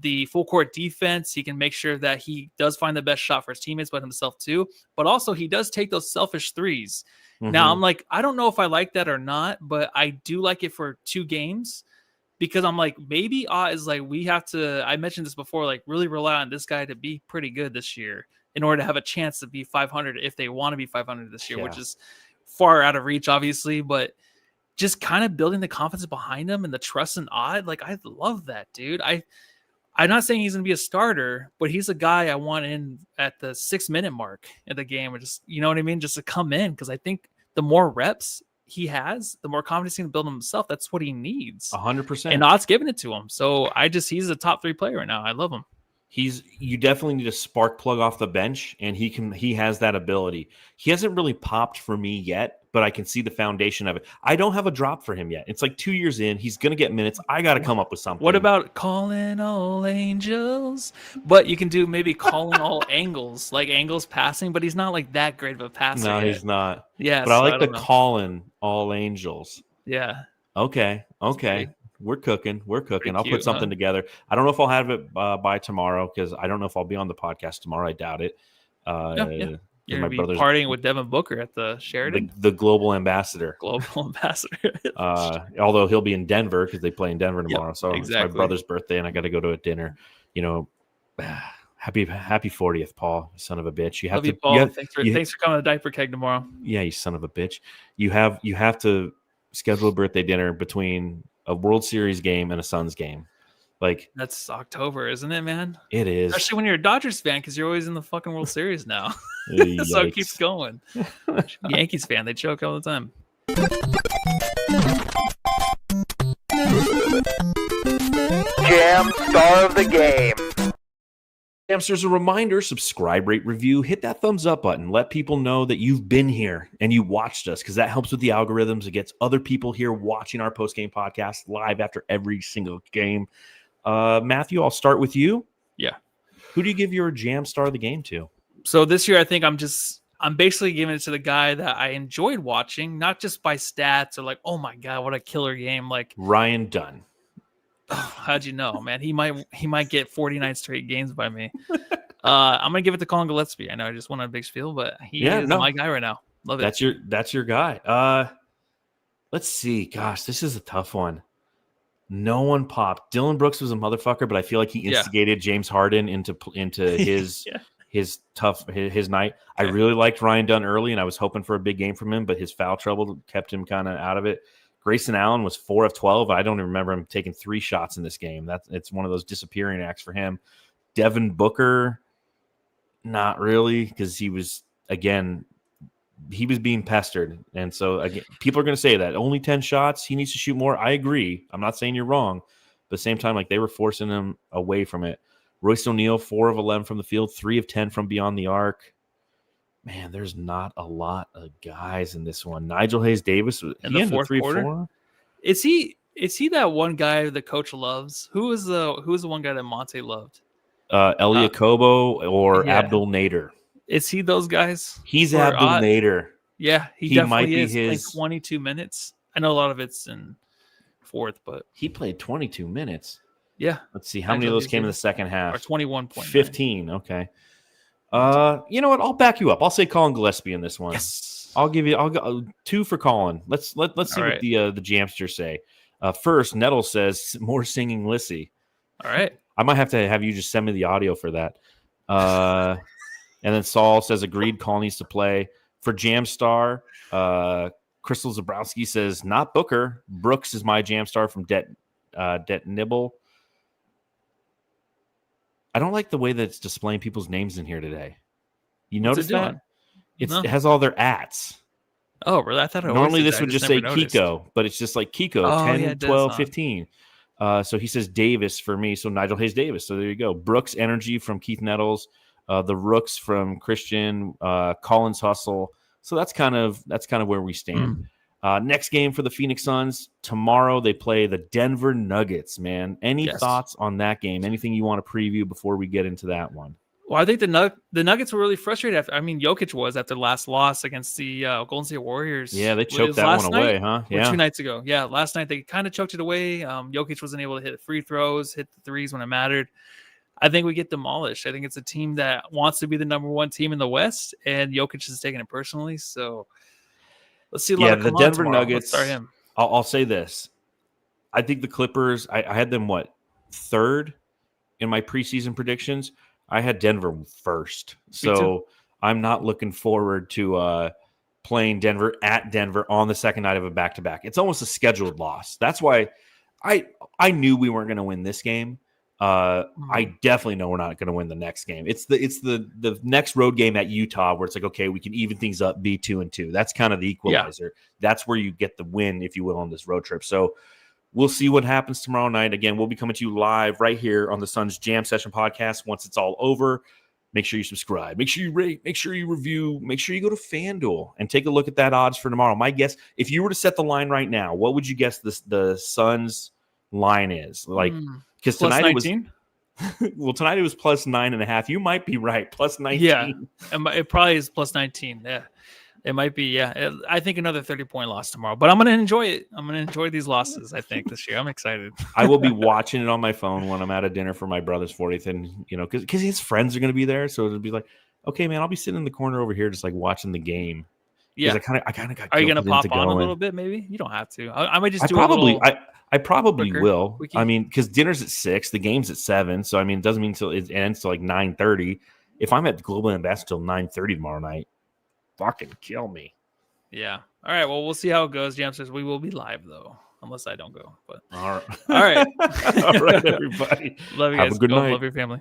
[SPEAKER 3] the full court defense. He can make sure that he does find the best shot for his teammates, but himself too. But also he does take those selfish threes. Mm-hmm. Now I'm like, I don't know if I like that or not, but I do like it for 2 games because I'm like, maybe is like, we have to, I mentioned this before, like really rely on this guy to be pretty good this year in order to have a chance to be 500 if they want to be 500 this year, which is far out of reach, obviously, but just kind of building the confidence behind him and the trust in Odd. Like, I love that, dude. I'm not saying he's going to be a starter, but he's a guy I want in at the 6-minute mark of the game, or just, you know what I mean? Just to come in. Cause I think the more reps he has, the more confidence he can build himself. That's what he needs.
[SPEAKER 1] 100%.
[SPEAKER 3] And Odd's giving it to him. So he's a top 3 player right now. I love him.
[SPEAKER 1] You definitely need a spark plug off the bench, and he has that ability. He hasn't really popped for me yet, but I can see the foundation of it. I don't have a drop for him yet. It's like 2 years in. He's going to get minutes. I got to come up with something.
[SPEAKER 3] What about calling all angels? But you can do maybe calling all angles, like angles passing, but he's not like that great of a passer.
[SPEAKER 1] No, he's not.
[SPEAKER 3] Yeah.
[SPEAKER 1] But so I like the calling all angels.
[SPEAKER 3] Yeah.
[SPEAKER 1] Okay. We're cooking. I'll put something together. I don't know if I'll have it by tomorrow because I don't know if I'll be on the podcast tomorrow. I doubt it.
[SPEAKER 3] You're going to be partying with Devin Booker at the Sheraton?
[SPEAKER 1] The global ambassador.
[SPEAKER 3] Although
[SPEAKER 1] he'll be in Denver because they play in Denver tomorrow.
[SPEAKER 3] Yep,
[SPEAKER 1] so
[SPEAKER 3] exactly.
[SPEAKER 1] It's my brother's birthday and I got to go to a dinner. You know, happy 40th, Paul, you son of a bitch.
[SPEAKER 3] Love you, Paul. Thanks for coming to Diaper Keg tomorrow.
[SPEAKER 1] Yeah, you son of a bitch. You have to schedule a birthday dinner between a World Series game and a Suns game. Like,
[SPEAKER 3] that's October, isn't it, man?
[SPEAKER 1] It is.
[SPEAKER 3] Especially when you're a Dodgers fan because you're always in the fucking World Series now. So it keeps going. Yankees fan, they choke all the time.
[SPEAKER 9] Jam star of the game.
[SPEAKER 1] Hamsters, a reminder, subscribe, rate, review, hit that thumbs up button. Let people know that you've been here and you watched us, because that helps with the algorithms. It gets other people here watching our post-game podcast live after every single game. Matthew, I'll start with you.
[SPEAKER 3] Yeah.
[SPEAKER 1] Who do you give your jam star of the game to?
[SPEAKER 3] So this year, I think I'm basically giving it to the guy that I enjoyed watching, not just by stats or like, oh my God, what a killer game. Like
[SPEAKER 1] Ryan Dunn.
[SPEAKER 3] How'd you know, man? He might get 49 straight games by me. I'm gonna give it to Colin Gillespie. I know I just won on a big spiel, but he is my guy right now. Love it.
[SPEAKER 1] That's your guy. Let's see. Gosh, this is a tough one. No one popped. Dylan Brooks was a motherfucker, but I feel like he instigated James Harden into his his night. I really liked Ryan Dunn early, and I was hoping for a big game from him, but his foul trouble kept him kind of out of it. Grayson Allen was 4 of 12. I don't even remember him taking 3 shots in this game. It's one of those disappearing acts for him. Devin Booker, not really, because he was being pestered. And so, again, people are going to say that. Only 10 shots. He needs to shoot more. I agree. I'm not saying you're wrong. But at the same time, like, they were forcing him away from it. Royce O'Neal, 4 of 11 from the field, 3 of 10 from beyond the arc. Man, there's not a lot of guys in this one. Nigel Hayes-Davis,
[SPEAKER 3] in the fourth quarter. Is he that one guy the coach loves? Who is the one guy that Monte loved?
[SPEAKER 1] Elie Okobo or Abdul Nader.
[SPEAKER 3] Is he those guys?
[SPEAKER 1] He's Abdul Nader.
[SPEAKER 3] Yeah, he definitely is. Like 22 minutes. I know a lot of it's in fourth, but
[SPEAKER 1] he played 22 minutes.
[SPEAKER 3] Yeah.
[SPEAKER 1] Let's see how many of those came in the second half.
[SPEAKER 3] Or 21.9.
[SPEAKER 1] 15. Okay. You know what? I'll back you up. I'll say Colin Gillespie in this one.
[SPEAKER 3] Yes.
[SPEAKER 1] I'll go 2 for Colin. Let's see what the Jamsters say. First, Nettle says more singing Lissy.
[SPEAKER 3] All right.
[SPEAKER 1] I might have to have you just send me the audio for that. And then Saul says agreed. Colin needs to play for Jamstar. Crystal Zabrowski says not Booker. Brooks is my Jamstar from Det Nibble. I don't like the way that it's displaying people's names in here today. You notice that? It has all their ats.
[SPEAKER 3] Oh, really? I thought
[SPEAKER 1] normally this would just say Kiko, but it's just like Kiko, 10, 12, 15. So he says Davis for me. So Nigel Hayes-Davis. So there you go. Brooks Energy from Keith Nettles. The Rooks from Christian. Collins Hustle. So that's kind of where we stand. Next game for the Phoenix Suns. Tomorrow they play the Denver Nuggets, man. Any thoughts on that game? Anything you want to preview before we get into that one?
[SPEAKER 3] Well, I think the Nuggets were really frustrated after. I mean, Jokic was after the last loss against the Golden State Warriors.
[SPEAKER 1] Yeah, they choked that one away, huh?
[SPEAKER 3] Yeah, 2 nights ago. Yeah, last night they kind of choked it away. Jokic wasn't able to hit free throws, hit the threes when it mattered. I think we get demolished. I think it's a team that wants to be the number 1 team in the West, and Jokic is taking it personally. So let's see.
[SPEAKER 1] The Denver Nuggets.
[SPEAKER 3] Let's start him.
[SPEAKER 1] I'll say this. I think the Clippers. I had them 3rd in my preseason predictions. I had Denver first, so I'm not looking forward to playing Denver at Denver on the second night of a back-to-back. It's almost a scheduled loss. That's why I knew we weren't going to win this game. I definitely know we're not going to win the next game. It's the next road game at Utah where it's like, okay, we can even things up, be 2-2. That's kind of the equalizer. Yeah. That's where you get the win, if you will, on this road trip. So we'll see what happens tomorrow night. Again, we'll be coming to you live right here on the Suns Jam Session podcast. Once it's all over, make sure you subscribe. Make sure you rate. Make sure you review. Make sure you go to FanDuel and take a look at that odds for tomorrow. My guess, if you were to set the line right now, what would you guess the Suns line is? Like, because tonight 19? Tonight it was plus 9.5. You might be right. Plus 19.
[SPEAKER 3] Yeah, it probably is plus 19. Yeah. It might be, I think another 30-point loss tomorrow, but I'm going to enjoy it. I'm going to enjoy these losses, I think, this year. I'm excited.
[SPEAKER 1] I will be watching it on my phone when I'm at a dinner for my brother's 40th, and, because his friends are going to be there, so it'll be like, okay, man, I'll be sitting in the corner over here just, watching the game.
[SPEAKER 3] Yeah.
[SPEAKER 1] I kind of got.
[SPEAKER 3] Are you going to pop on a little bit, maybe? You don't have to. I might just do
[SPEAKER 1] I probably
[SPEAKER 3] quicker,
[SPEAKER 1] will.
[SPEAKER 3] quicker.
[SPEAKER 1] I mean, because dinner's at 6, the game's at 7, so, it doesn't mean it ends till 9:30. If I'm at Global Invest till 9:30 tomorrow night, fucking kill me.
[SPEAKER 3] Yeah. All right. Well, we'll see how it goes. Jamsters, we will be live though, unless I don't go. But
[SPEAKER 1] all right.
[SPEAKER 3] All right.
[SPEAKER 1] All right, everybody.
[SPEAKER 3] Love you guys.
[SPEAKER 1] Have a good night.
[SPEAKER 3] Love your family.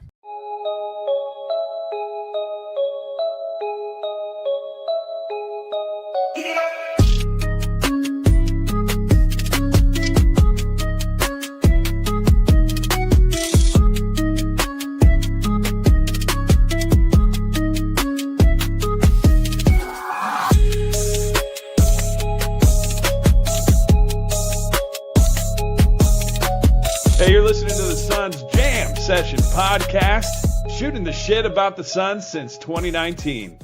[SPEAKER 2] Jam Session Podcast, shooting the shit about the Suns since 2019.